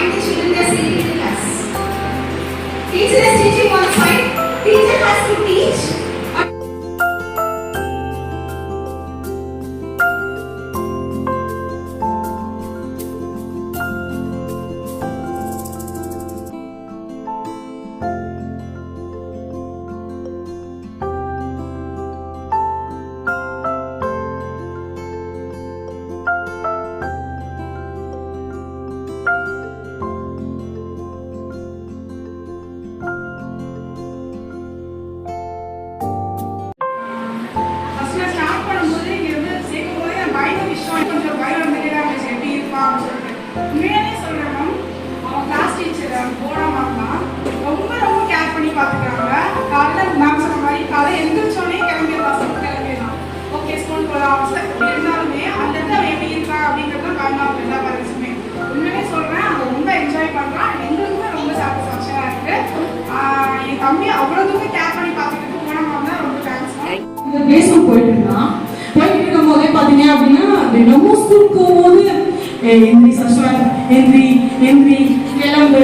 find the children they are sitting in the class. Teacher is teaching one side, teacher has to teach. உண்மையாலே சொல்றேன் ma'am, அவன் class teacher போடாம ரொம்ப ரொம்ப care பண்ணி பார்த்துக்கிறாங்க. காலையில் மேம் சொன்ன மாதிரி காலையில் எழுந்திரிச்சோடனே கிளம்பிடலாம், ஓகே ஸ்கூல் போகலாம் இருந்தாலுமே அந்த இடத்துல அவன் எப்படி இருக்கான் அப்படிங்கிறது காரணம் எல்லா பேரண்ட்ஸுமே. உண்மையிலே சொல்கிறேன், அதை ரொம்ப என்ஜாய் பண்ணுறான். எங்களுக்குமே ரொம்ப சாட்டிஸ்ஃபேக்ஷனாக இருக்குது. என் தம்பி அவ்வளோ தூரம் கேர் பண்ணி பார்த்துக்கிட்டு போனோம் தான் ரொம்ப தேங்க்ஸ். இந்த பேஸ்புக் போயிட்டு இருக்கும் போதே பார்த்தீங்க அப்படின்னா தினமும் ஸ்கூல் போகும்போது எந்திரி சஸ்வன் எந்திரி எந்திரி கிளம்பு